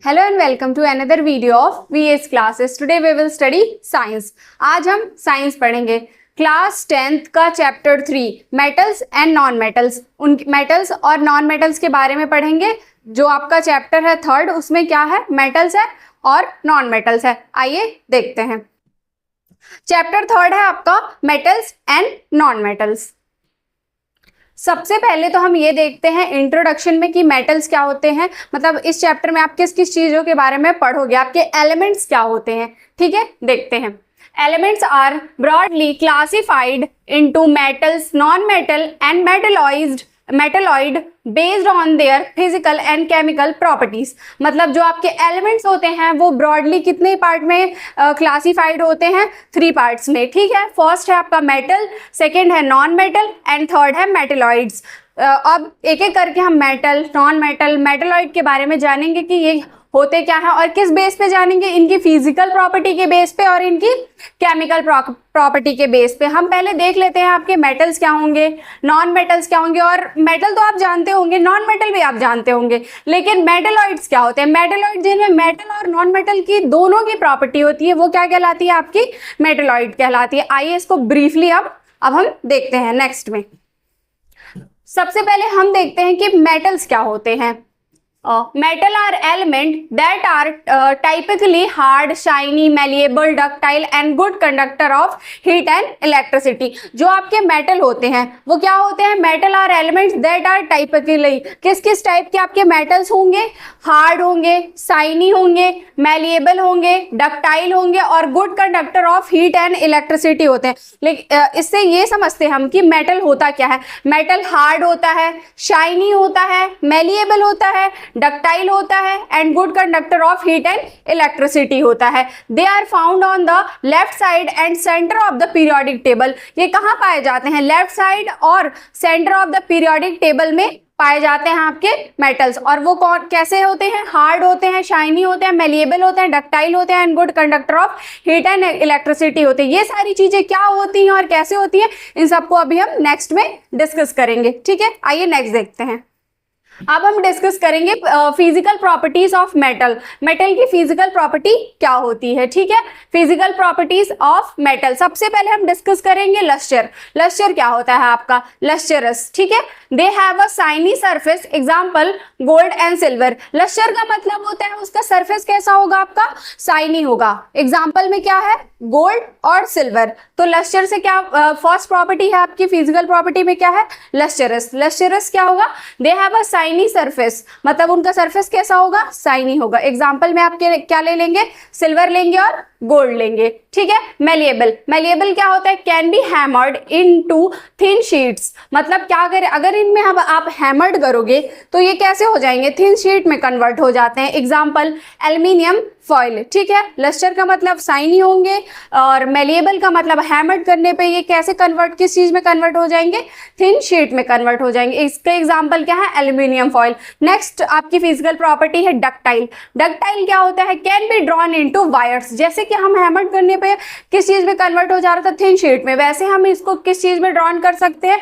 Hello and welcome to another video of VS classes. Today we will study science. आज हम science पढ़ेंगे class 10th का chapter 3 metals and non metals. उन metals और non metals के बारे में पढ़ेंगे। जो आपका चैप्टर है 3rd, उसमें क्या है, मेटल्स है और नॉन मेटल्स है। आइए देखते हैं। चैप्टर 3rd है आपका मेटल्स एंड नॉन मेटल्स। सबसे पहले तो हम ये देखते हैं इंट्रोडक्शन में कि मेटल्स क्या होते हैं, मतलब इस चैप्टर में आप किस किस चीजों के बारे में पढ़ोगे, आपके एलिमेंट्स क्या होते हैं। ठीक है, देखते हैं। Elements are broadly classified into metals, non metal and metalloid based on their physical and chemical properties. मतलब जो आपके एलिमेंट्स होते हैं वो ब्रॉडली कितने पार्ट में क्लासिफाइड होते हैं, 3 पार्ट्स में। ठीक है, फर्स्ट है आपका मेटल, सेकंड है नॉन मेटल एंड थर्ड है मेटलॉइड्स। अब एक एक करके हम मेटल, नॉन मेटल, मेटलॉइड के बारे में जानेंगे कि ये होते क्या है और किस बेस पे जानेंगे, इनकी फिजिकल प्रॉपर्टी के बेस पे और इनकी केमिकल प्रॉपर्टी के बेस पे। हम पहले देख लेते हैं आपके मेटल्स क्या होंगे, नॉन मेटल्स क्या होंगे। और मेटल तो आप जानते होंगे, नॉन मेटल भी आप जानते होंगे, लेकिन मेटलॉइड्स क्या होते हैं। मेटलॉइड जिनमें मेटल और नॉन मेटल की दोनों की प्रॉपर्टी होती है वो क्या कहलाती है, आपकी मेटलॉइड कहलाती है। आइए इसको ब्रीफली अब हम देखते हैं नेक्स्ट में। सबसे पहले हम देखते हैं कि मेटल्स क्या होते हैं। Metal are element that are typically hard, shiny, malleable, ductile and good conductor of heat and electricity। जो आपके मेटल होते हैं वो क्या होते हैं, metal are elements that are typically, किस किस टाइप के आपके मेटल्स होंगे, हार्ड होंगे, शाइनी होंगे, मैलिएबल होंगे, डक्टाइल होंगे और good conductor of heat and electricity होते हैं। लेकिन इससे ये समझते हैं हम कि मेटल होता क्या है। मेटल हार्ड होता है, शाइनी होता है, मैलिएबल होता है, डक्टाइल होता है and good conductor of heat and electricity होता है। They are found on the left side and centre of the periodic table. ये कहाँ पाए जाते हैं, लेफ्ट साइड और centre of the periodic table में पाए जाते हैं आपके मेटल्स। और वो कौन कैसे होते हैं, हार्ड होते हैं, शाइनी होते हैं, मेलिएबल होते हैं, डक्टाइल होते हैं and good conductor of heat and electricity होते हैं। ये सारी चीजें क्या होती हैं और कैसे होती हैं, इन सबको अभी हम नेक्स्ट में डिस्कस करेंगे। ठीक है, आइए नेक्स्ट देखते हैं। अब हम डिस्कस करेंगे physical properties of metal. Metal की फिजिकल प्रॉपर्टी क्या होती है। ठीक है, फिजिकल प्रॉपर्टीज ऑफ मेटल। सबसे पहले हम डिस्कस करेंगे लस्टर। लस्टर क्या होता है आपका, लस्टरस। ठीक है, they have a shiny surface, example gold and silver. Lustre का मतलब होता है उसका सरफेस कैसा होगा, आपका शाइनी होगा। एग्जांपल में क्या है, गोल्ड और सिल्वर। तो लस्टर से क्या फर्स्ट प्रॉपर्टी है आपकी फिजिकल प्रॉपर्टी में, क्या है, लस्टरस। लस्टरस क्या होगा, दे हैव अ शाइनी सरफेस, मतलब उनका सरफेस कैसा होगा, शाइनी होगा। एग्जांपल में आपके क्या ले लेंगे, सिल्वर लेंगे और गोल्ड लेंगे। ठीक है, मेलिएबल। मेलिएबल क्या होता है, can be hammered into thin sheets. मतलब क्या करें, अगर इनमें आप हैमर्ड करोगे तो ये कैसे हो जाएंगे, थिन शीट में कन्वर्ट हो जाते हैं। Example aluminium foil. ठीक है, लस्टर का मतलब शाइनी होंगे और मेलिएबल का मतलब हैमर्ड करने पे ये कैसे कन्वर्ट, किस चीज में कन्वर्ट हो जाएंगे, थिन शीट में कन्वर्ट हो जाएंगे। इसका एग्जांपल क्या है, एल्यूमिनियम फॉइल। नेक्स्ट आपकी फिजिकल प्रॉपर्टी है डक्टाइल। डक्टाइल क्या होता है, can be drawn into wires. जैसे कि हम हैमर्ड करने पे किस चीज में कन्वर्ट हो जा रहा था, थिन शीट में, वैसे हम इसको किस चीज में ड्रॉन कर सकते हैं,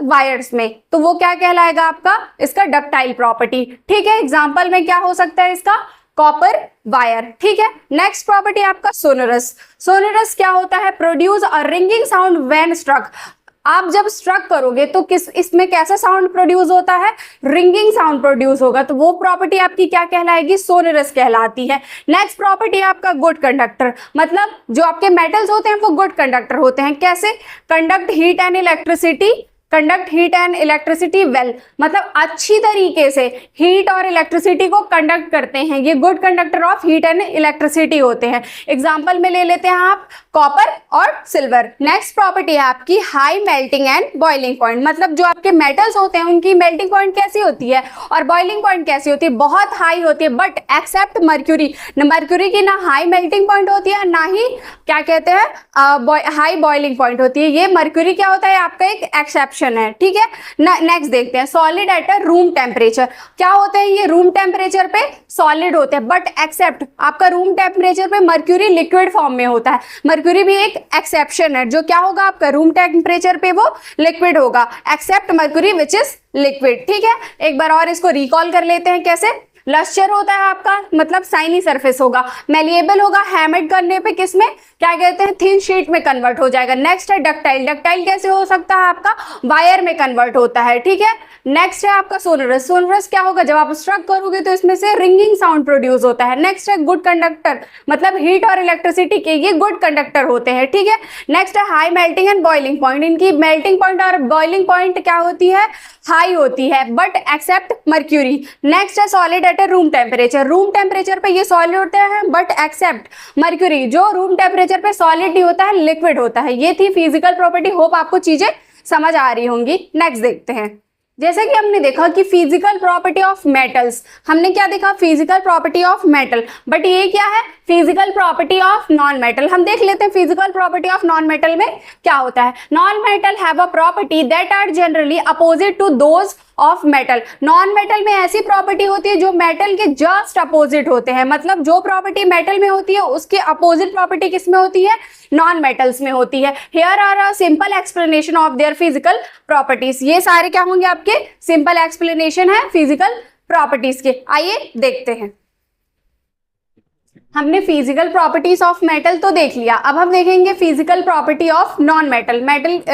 वायर्स में। तो वो क्या कहलाएगा आपका, इसका डक्टाइल प्रॉपर्टी। ठीक है, एग्जांपल में क्या हो सकता है इसका, कॉपर वायर। ठीक है, नेक्स्ट प्रॉपर्टी आपका सोनोरस। सोनोरस क्या होता है, produce a ringing sound when struck. आप जब स्ट्रक करोगे तो इसमें कैसा साउंड प्रोड्यूस होता है, रिंगिंग साउंड प्रोड्यूस होगा। तो वो प्रॉपर्टी आपकी क्या कहलाएगी, सोनोरस कहलाती है। नेक्स्ट प्रॉपर्टी आपका गुड कंडक्टर। मतलब जो आपके मेटल्स होते हैं वो गुड कंडक्टर होते हैं। कैसे, conduct heat and electricity, conduct heat and electricity well, मतलब अच्छी तरीके से हीट और इलेक्ट्रिसिटी को कंडक्ट करते हैं। ये good conductor of heat and electricity होते हैं। एग्जांपल में ले लेते हैं आप कॉपर और सिल्वर। नेक्स्ट प्रॉपर्टी है आपकी high melting and boiling point. मतलब जो आपके मेटल्स होते हैं उनकी मेल्टिंग पॉइंट कैसी होती है और बॉइलिंग पॉइंट कैसी होती है, बहुत हाई होती है। बट एक्सेप्ट मर्क्यूरी, मर्क्यूरी की ना हाई मेल्टिंग पॉइंट होती है ना ही क्या कहते हैं हाई बॉइलिंग पॉइंट होती है। ये मर्क्यूरी क्या होता है, आपका एक एक्सेप्शन है। ठीक है, नेक्स्ट देखते हैं solid at a room temperature. क्या होते हैं, ये रूम टेम्परेचर पे सॉलिड होते हैं, बट एक्सेप्ट आपका रूम टेम्परेचर पे मर्क्यूरी लिक्विड फॉर्म में होता है। मर्क्यूरी भी एक एक्सेप्शन है, जो क्या होगा आपका रूम टेम्परेचर पे वो लिक्विड होगा, except mercury which is liquid. ठीक है, एक बार और इसको रिकॉल कर लेते हैं कैसे। लश्चर होता है आपका मतलब साइनी सरफेस होगा, मेलिएबल होगा, हैमर्ड करने पे किसमें क्या कहते हैं, थिन शीट में कन्वर्ट हो जाएगा। नेक्स्ट है डक्टाइल, डक्टाइल कैसे हो सकता है आपका, वायर में कन्वर्ट होता है, ठीक है। नेक्स्ट है आपका सोनरस, सोनरस क्या होगा, जब आप स्ट्रक करोगे तो इसमें से रिंगिंग साउंड प्रोड्यूस होता है। नेक्स्ट है गुड कंडक्टर, मतलब हीट और इलेक्ट्रिसिटी के ये गुड कंडक्टर होते हैं, ठीक है। नेक्स्ट है high melting and boiling point, इनकी मेल्टिंग पॉइंट और बॉइलिंग पॉइंट क्या होती है, हाई होती है, बट एक्सेप्ट मर्क्यूरी। नेक्स्ट है solid at A room temperature, room temperature पे ये सॉलिड होते हैं बट एक्सेप्ट मर्क्यूरी, जो रूम टेम्परेचर पे सॉलिड नहीं होता है, लिक्विड होता है। ये थी फिजिकल प्रॉपर्टी, होप आपको चीजें समझ आ रही होंगी। नेक्स्ट देखते हैं, जैसे कि हमने देखा कि फिजिकल प्रॉपर्टी ऑफ मेटल्स, हमने क्या देखा, physical property of metal, but ये क्या है, physical property of non metal. हम देख लेते हैं physical property of non metal में क्या होता है। Non metal have a property that are generally opposite to those of metal. Non metal में ऐसी प्रॉपर्टी होती है जो मेटल के जस्ट अपोजिट होते हैं, मतलब जो प्रॉपर्टी मेटल में होती है उसके अपोजिट प्रॉपर्टी किस में होती है, नॉन मेटल्स में होती है। Here are a simple explanation of their physical properties. ये सारे क्या होंगे आपके सिंपल एक्सप्लेनेशन है फिजिकल प्रॉपर्टीज के। आइए देखते हैं, हमने फिजिकल प्रॉपर्टीज ऑफ मेटल तो देख लिया, अब हम देखेंगे physical property of non metal.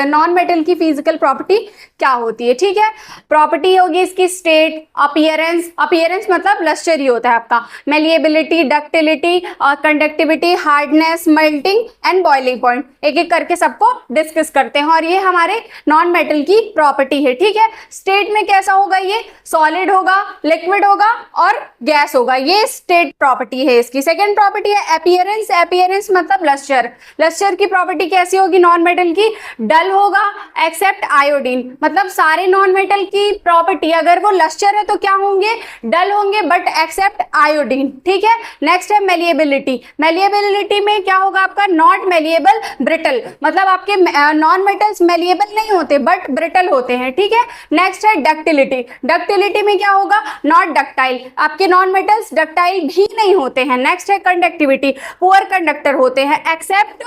Non metal की फिजिकल प्रॉपर्टी क्या होती है, ठीक है। प्रॉपर्टी होगी इसकी स्टेट, अपीयरेंस, अपीयरेंस मतलब लश्चर ही होता है आपका, malleability, ductility, conductivity, hardness, melting and boiling point. एक एक करके सबको डिस्कस करते हैं और ये हमारे नॉन मेटल की प्रॉपर्टी है, ठीक है। स्टेट में कैसा होगा, ये सॉलिड होगा, लिक्विड होगा और गैस होगा, ये स्टेट प्रॉपर्टी है इसकी। सेकेंड प्रॉपर्टी है अपीयरेंस, अपीयरेंस मतलब लश्चर, लश्चर की प्रॉपर्टी कैसी होगी नॉन मेटल की, डल होगा एक्सेप्ट आयोडीन, मतलब सारे नॉन मेटल की प्रॉपर्टी अगर वो लश्चर है तो क्या होंगे, डल होंगे बट एक्सेप्ट आयोडीन, ठीक है। नेक्स्ट है मेलिएबिलिटी, मेलिएबिलिटी में क्या होगा आपका, नॉट मेलिएबल, ब्रिटल, मतलब आपके नॉन मेटल्स मेलिएबल नहीं होते बट ब्रिटल होते हैं, ठीक है। नेक्स्ट है डक्टिलिटी, डक्टिलिटी में क्या होगा, नॉट डक्टाइल, आपके नॉन मेटल्स डक्टाइल भी नहीं होते हैं। नेक्स्ट है कंडक्टिविटी, पुअर कंडक्टर होते हैं एक्सेप्ट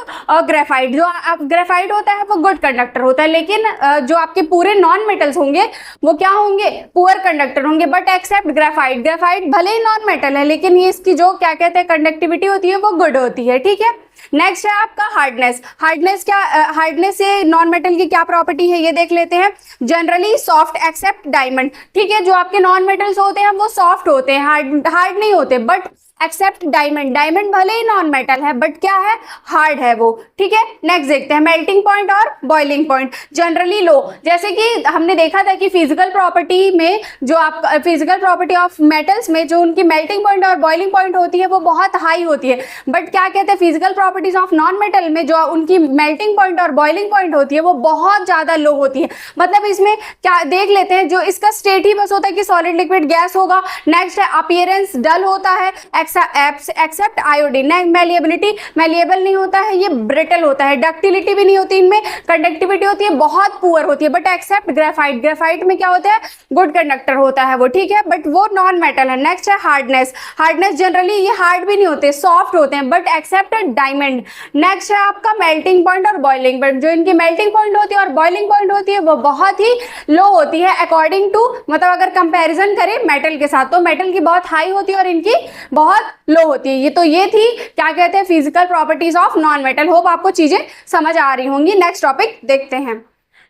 ग्रेफाइट, जो ग्रेफाइट होता है वो गुड कंडक्टर होता है, लेकिन जो आपके पूरे नॉन मेटल्स होंगे वो क्या होंगे, पुअर कंडक्टर होंगे बट एक्सेप्ट ग्रेफाइट, ग्रेफाइट भले ही नॉन मेटल है लेकिन ये इसकी जो क्या कहते हैं कंडक्टिविटी होती है वो गुड होती है, ठीक है। नेक्स्ट है आपका हार्डनेस, हार्डनेस क्या, हार्डनेस से नॉन मेटल की क्या प्रॉपर्टी है ये देख लेते हैं। जनरली सॉफ्ट एक्सेप्ट डायमंड, ठीक है, जो आपके नॉन मेटल्स होते हैं वो सॉफ्ट होते हैं, हार्ड नहीं होते बट एक्सेप्ट डायमंड, डायमंड भले ही नॉन मेटल है बट क्या है, हार्ड है वो, ठीक है। नेक्स्ट देखते हैं मेल्टिंग पॉइंट और बॉइलिंग पॉइंट, जनरली लो, जैसे कि हमने देखा था कि फिजिकल प्रॉपर्टी में जो आप फिजिकल प्रॉपर्टी ऑफ मेटल्स में जो उनकी मेल्टिंग पॉइंट और बॉइलिंग पॉइंट होती है वो बहुत हाई होती है, बट क्या कहते हैं physical properties of non metal में जो उनकी मेल्टिंग पॉइंट और बॉइलिंग पॉइंट होती है वो बहुत ज्यादा लो होती है। मतलब इसमें क्या देख लेते हैं, जो इसका स्टेट ही बस होता है कि सॉलिड लिक्विड गैस होगा। नेक्स्ट है अपीयरेंस, डल होता है एक्सेप्ट आयोडीन, मेलिएबिलिटी, मेलिएबल नहीं होता है, ये ब्रिटल होता है। डक्टिलिटी भी नहीं होती इनमें, कंडक्टिविटी होती है बहुत पुअर होती है बट एक्सेप्ट ग्रेफाइट, ग्रेफाइट में क्या होता है, गुड कंडक्टर होता है वो, ठीक है, बट वो नॉन मेटल है। नेक्स्ट है हार्डनेस, हार्डनेस जनरली ये हार्ड भी नहीं होते, सॉफ्ट होते हैं बट एक्सेप्ट डायमंड। नेक्स्ट है आपका मेल्टिंग पॉइंट और बॉइलिंग पॉइंट, जो इनकी मेल्टिंग पॉइंट होती है और बॉइलिंग पॉइंट होती है वो बहुत ही लो होती है अकॉर्डिंग टू, मतलब अगर कंपैरिजन करें मेटल के साथ तो मेटल की बहुत हाई होती है और इनकी बहुत लो होती है। ये तो ये थी क्या कहते हैं physical properties of non metal. Hope आपको चीजें समझ आ रही होंगी। नेक्स्ट टॉपिक देखते हैं।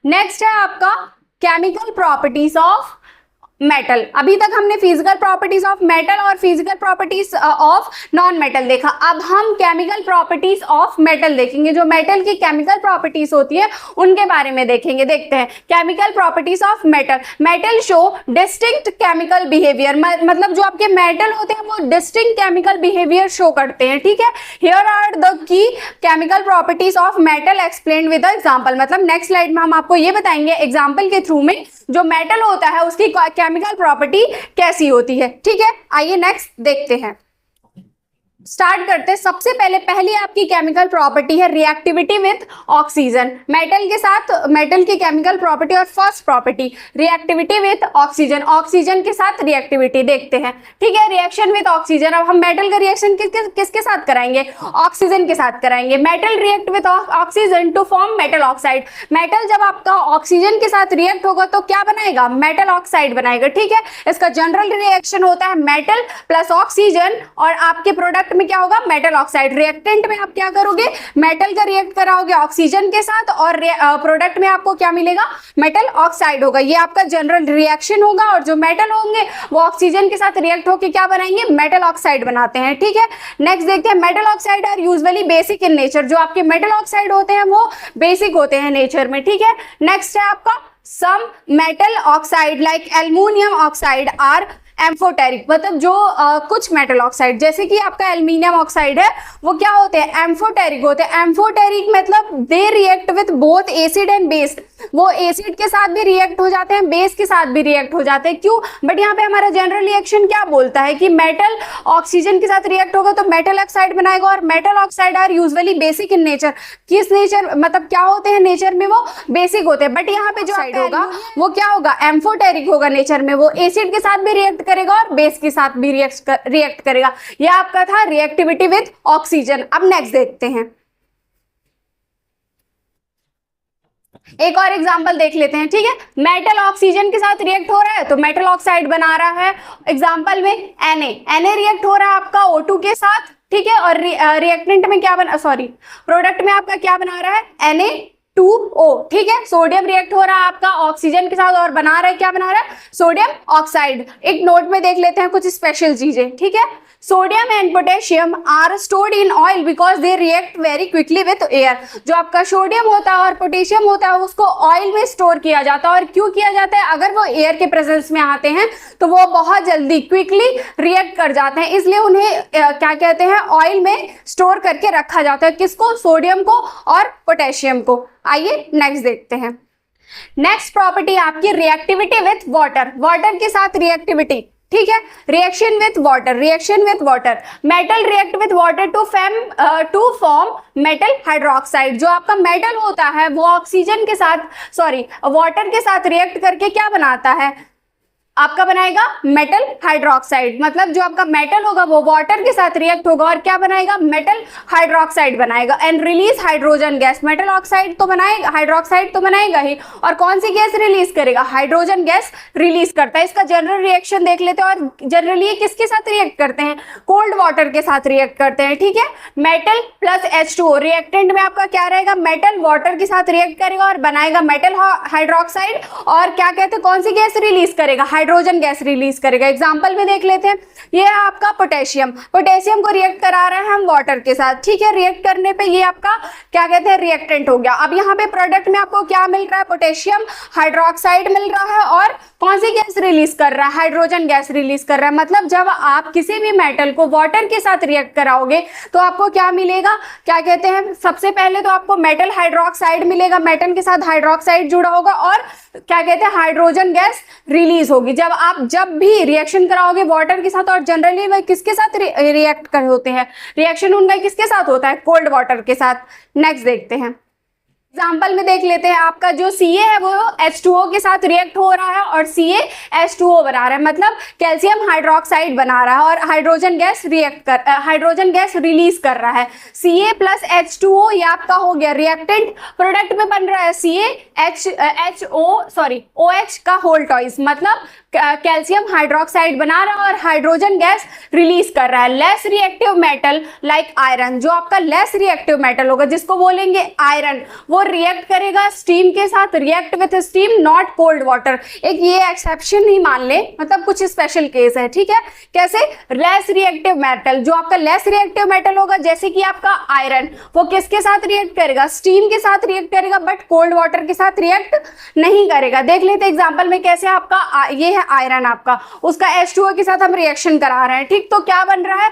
नेक्स्ट है आपका केमिकल प्रॉपर्टीज ऑफ मेटल। अभी तक हमने फिजिकल प्रॉपर्टीज ऑफ मेटल और physical properties of non metal देखा, अब हम केमिकल प्रॉपर्टीज ऑफ मेटल देखेंगे। जो मेटल की केमिकल प्रॉपर्टीज होती है उनके बारे में देखेंगे। देखते हैं chemical properties of metal. Metal show distinct chemical behaviour, मतलब जो आपके मेटल होते हैं वो डिस्टिंक्ट केमिकल बिहेवियर शो करते हैं, ठीक है। Here are the key chemical properties of metal explained with example, मतलब नेक्स्ट स्लाइड में हम आपको ये बताएंगे एग्जांपल के थ्रू में जो मेटल होता है उसकी केमिकल प्रॉपर्टी कैसी होती है, ठीक है। आइए नेक्स्ट देखते हैं। स्टार्ट करते हैं। सबसे पहले पहली आपकी केमिकल प्रॉपर्टी है रिएक्टिविटी विथ ऑक्सीजन। मेटल के साथ मेटल की केमिकल प्रॉपर्टी और first property reactivity with oxygen, oxygen के साथ रिएक्टिविटी देखते हैं। ठीक है, रिएक्शन विथ ऑक्सीजन। अब हम मेटल का रिएक्शन किसके साथ कराएंगे? ऑक्सीजन के साथ कराएंगे। Metal react with oxygen to form metal oxide. Metal जब आपका ऑक्सीजन के साथ रिएक्ट होगा तो क्या बनाएगा? मेटल ऑक्साइड बनाएगा। ठीक है, इसका जनरल रिएक्शन होता है मेटल प्लस ऑक्सीजन और आपके प्रोडक्ट में क्या होगा? Metal oxide. रिएक्टेंट में आप क्या करोगे? मेटल का रिएक्ट कराओगे ऑक्सीजन के साथ और प्रोडक्ट में आपको क्या मिलेगा? मेटल ऑक्साइड होगा। ये आपका जनरल रिएक्शन होगा और जो मेटल होंगे वो ऑक्सीजन के साथ रिएक्ट होकर क्या बनाएंगे? मेटल ऑक्साइड बनाते हैं। ठीक है, नेक्स्ट देखते हैं metal oxide are usually basic in nature. जो आपके मेटल ऑक्साइड होते हैं वो बेसिक होते हैं नेचर में। ठीक है, नेक्स्ट है आपका some metal oxide like aluminium oxide are amphoteric. मतलब जो कुछ मेटल ऑक्साइड जैसे कि आपका एल्युमिनियम ऑक्साइड है वो क्या होते हैं? एम्फोटेरिक होते हैं। एम्फोटेरिक मतलब they react with both acid and base. वो एसिड के साथ भी रिएक्ट हो जाते हैं, बेस के साथ भी रिएक्ट हो जाते हैं। क्यों? बट यहाँ पे हमारा जनरल रिएक्शन क्या बोलता है कि मेटल ऑक्सीजन के साथ रिएक्ट होगा तो मेटल ऑक्साइड बनाएगा और metal oxide are usually basic in nature. किस नेचर मतलब क्या होते हैं नेचर में? वो बेसिक होते हैं। बट यहाँ पे जो साइड होगा वो क्या होगा? एम्फोटेरिक होगा नेचर में। वो एसिड के साथ भी रिएक्ट करेगा और बेस के साथ भी रिएक्ट करेगा। यह आपका था रिएक्टिविटी विथ ऑक्सीजन। अब नेक्स्ट देखते हैं, एक और एग्जांपल देख लेते हैं। ठीक है, मेटल ऑक्सीजन के साथ रिएक्ट हो रहा है तो मेटल ऑक्साइड बना रहा है। एग्जांपल में Na रिएक्ट हो रहा है आपका O2 के साथ। ठीक है, और रिएक्टेंट में क्या बना, सॉरी प्रोडक्ट में आपका क्या बना रहा है? Na2O। ठीक है, सोडियम रिएक्ट हो रहा है आपका ऑक्सीजन के साथ और बना रहा है, क्या बना रहा है? Sodium oxide. एक नोट में देख लेते हैं कुछ स्पेशल चीजें। ठीक है, sodium and potassium are stored in oil because they react very quickly with air. जो आपका सोडियम होता है और पोटेशियम होता है उसको ऑयल में स्टोर किया जाता है। और क्यों किया जाता है? अगर वो एयर के प्रेजेंस में आते हैं तो वो बहुत जल्दी क्विकली रिएक्ट कर जाते हैं, इसलिए उन्हें क्या कहते हैं? ऑयल में स्टोर करके रखा जाता है। किसको? सोडियम को और पोटेशियम को। आइए नेक्स्ट देखते हैं। नेक्स्ट प्रॉपर्टी आपकी रिएक्टिविटी विथ वाटर। वाटर के साथ रिएक्टिविटी। ठीक है, reaction with water. Reaction with water, metal react with water to form metal hydroxide. जो आपका मेटल होता है वो ऑक्सीजन के साथ वाटर के साथ रिएक्ट करके क्या बनाता है? आपका बनाएगा मेटल हाइड्रोक्साइड। मतलब जो आपका मेटल होगा वो वाटर के साथ रिएक्ट होगा और क्या बनाएगा? मेटल हाइड्रोक्साइड बनाएगा and release hydrogen gas. Metal oxide तो बनाएगा, हाइड्रोक्साइड तो बनाएगा ही, और कौन सी गैस रिलीज करेगा? हाइड्रोजन गैस रिलीज करता है। इसका जनरल रिएक्शन देख लेते हैं। और जनरली ये किसके साथ रिएक्ट करते हैं? कोल्ड वाटर के साथ रिएक्ट करते हैं। ठीक है, मेटल प्लस H2O। रिएक्टेंट में आपका क्या रहेगा? मेटल वाटर के साथ रिएक्ट करेगा और बनाएगा मेटल हाइड्रोक्साइड और क्या कहते हैं? कौन सी गैस रिलीज करेगा? हाइड्रोजन गैस रिलीज करेगा। एग्जांपल में देख लेते हैं, ये है आपका पोटेशियम। पोटेशियम को रिएक्ट करा रहे हैं हम वाटर के साथ। ठीक है, रिएक्ट करने पे ये आपका क्या कहते हैं? रिएक्टेंट हो गया। अब यहाँ पे प्रोडक्ट में आपको क्या मिल रहा है? पोटेशियम हाइड्रोक्साइड मिल रहा है और कौन सी गैस रिलीज कर रहा है? हाइड्रोजन गैस रिलीज कर रहा है। मतलब जब आप किसी भी मेटल को वाटर के साथ रिएक्ट कराओगे तो आपको क्या मिलेगा? क्या कहते हैं? सबसे पहले तो आपको मेटल हाइड्रोक्साइड मिलेगा, मेटल के साथ हाइड्रोक्साइड जुड़ा होगा और क्या कहते हैं? हाइड्रोजन गैस रिलीज होगी। जब भी रिएक्शन कराओगे वाटर के साथ, और जनरली वह किसके साथ रिएक्ट कर होते हैं? रिएक्शन उनका किसके साथ होता है? कोल्ड वाटर के साथ। नेक्स्ट देखते हैं, एग्जाम्पल में देख लेते हैं। आपका जो Ca है वो H2O के साथ रिएक्ट हो रहा है और CaH2O बना रहा है, मतलब कैल्शियम हाइड्रोक्साइड बना रहा है और हाइड्रोजन गैस रिलीज कर रहा है। Ca प्लस H2O ये आपका हो गया रिएक्टेंट। प्रोडक्ट में बन रहा है OH का होल टॉइस, मतलब कैल्शियम हाइड्रोक्साइड बना रहा है और हाइड्रोजन गैस रिलीज कर रहा है। Less reactive metal like iron, जो आपका लेस रिएक्टिव मेटल होगा जिसको बोलेंगे आयरन, वो रिएक्ट करेगा स्टीम के साथ। React with steam not cold water. एक ये एक्सेप्शन ही मान ले, मतलब कुछ स्पेशल केस है। ठीक है, कैसे? लेस रिएक्टिव मेटल, जो आपका लेस रिएक्टिव मेटल होगा जैसे कि आपका आयरन, वो किसके साथ रिएक्ट करेगा? स्टीम के साथ रिएक्ट करेगा बट कोल्ड वाटर के साथ रिएक्ट नहीं करेगा। देख लेते एग्जाम्पल में कैसे। आपका ये है आयरन, आपका उसका H2O के साथ हम रिएक्शन करा रहे हैं। ठीक, तो क्या बन रहा है?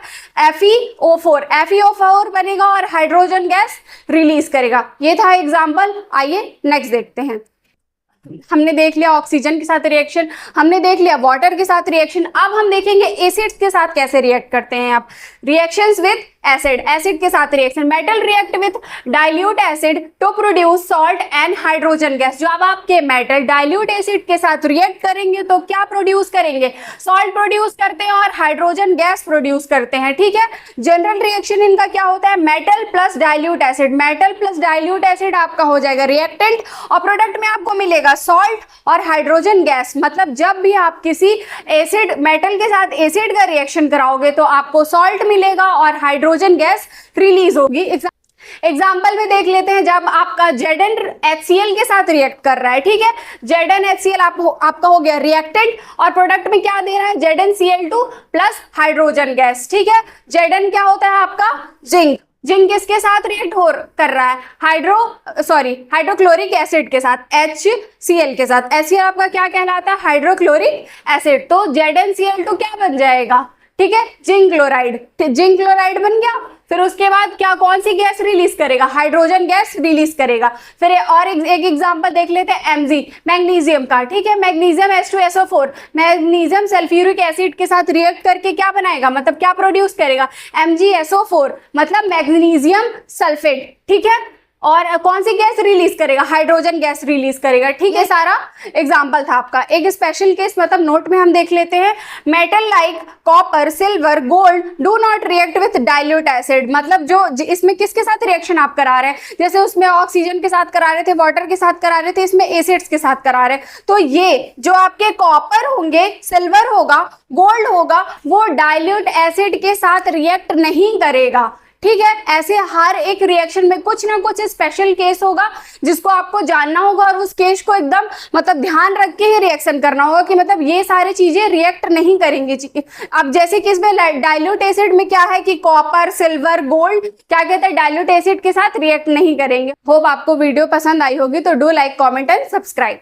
FeO4 बनेगा और हाइड्रोजन गैस रिलीज करेगा। ये था एग्जाम्पल। आइए नेक्स्ट देखते हैं। हमने देख लिया ऑक्सीजन के साथ रिएक्शन, हमने देख लिया वाटर के साथ रिएक्शन। अब हम देखेंगे एसिड्स के साथ कैसे रिएक्ट करते हैं। आप रिएक्शंस विद एसिड, एसिड के साथ reaction, metal react with dilute acid to produce salt and hydrogen gas. जब आपके मेटल डाइल्यूट एसिड के साथ रिएक्ट करेंगे तो क्या प्रोड्यूस करेंगे, सॉल्ट प्रोड्यूस करते हैं और हाइड्रोजन गैस प्रोड्यूस करते हैं, ठीक है। जनरल रिएक्शन इनका क्या होता है, metal plus dilute acid, metal plus dilute acid आपका हो जाएगा रिएक्टेंट और प्रोडक्ट में आपको मिलेगा सॉल्ट और हाइड्रोजन गैस। मतलब जब भी आप किसी एसिड मेटल के साथ एसिड का रिएक्शन कराओगे तो आपको सॉल्ट मिलेगा और हाइड्रोजन गैस रिलीज होगी। एग्जाम्पल में देख लेते हैं, जब आपका ZnHCl के साथ रिएक्ट कर रहा है, ठीक है, ZnHCl आपका हो गया रिएक्टेंट और प्रोडक्ट में क्या दे रहा है, ZnCl2 प्लस हाइड्रोजन गैस, ठीक है। Zn क्या होता है आपका, जिंक। जिंक किसके साथ रिएक्ट कर रहा है, हाइड्रोक्लोरिक एसिड के साथ, HCl के साथ। HCl आपका क्या कहलाता है, हाइड्रोक्लोरिक एसिड। तो ZnCl2 क्या बन जाएगा, ठीक है, जिंक क्लोराइड। जिंक क्लोराइड बन गया। फिर उसके बाद क्या, कौन सी गैस रिलीज करेगा, हाइड्रोजन गैस रिलीज करेगा। फिर और एक एग्जांपल देख लेते हैं Mg, मैग्नीशियम का, ठीक है, magnesium H2SO4, magnesium sulphuric acid के साथ रिएक्ट करके क्या बनाएगा, मतलब क्या प्रोड्यूस करेगा, MgSO4, मतलब मैग्नीशियम सल्फेट, ठीक है। और कौन सी गैस रिलीज करेगा, हाइड्रोजन गैस रिलीज करेगा, ठीक है। सारा एग्जांपल था आपका। एक स्पेशल केस मतलब नोट में हम देख लेते हैं, metal like copper, silver, gold do not react with dilute acid. मतलब जो इसमें किसके साथ रिएक्शन आप करा रहे हैं, जैसे उसमें ऑक्सीजन के साथ करा रहे थे, वाटर के साथ करा रहे थे, इसमें एसिड्स के साथ करा रहे। तो ये जो आपके कॉपर होंगे, सिल्वर होगा, गोल्ड होगा, वो डाइल्यूट एसिड के साथ रिएक्ट नहीं करेगा, ठीक है। ऐसे हर एक रिएक्शन में कुछ ना कुछ स्पेशल केस होगा जिसको आपको जानना होगा और उस केस को एकदम मतलब ध्यान रख के ही रिएक्शन करना होगा कि मतलब ये सारी चीजें रिएक्ट नहीं करेंगी। अब जैसे कि इसमें डाइल्यूट एसिड में क्या है कि कॉपर, सिल्वर, गोल्ड क्या कहते हैं, डाइल्यूट एसिड के साथ रिएक्ट नहीं करेंगे। होप आपको वीडियो पसंद आई होगी, तो do like, comment and subscribe.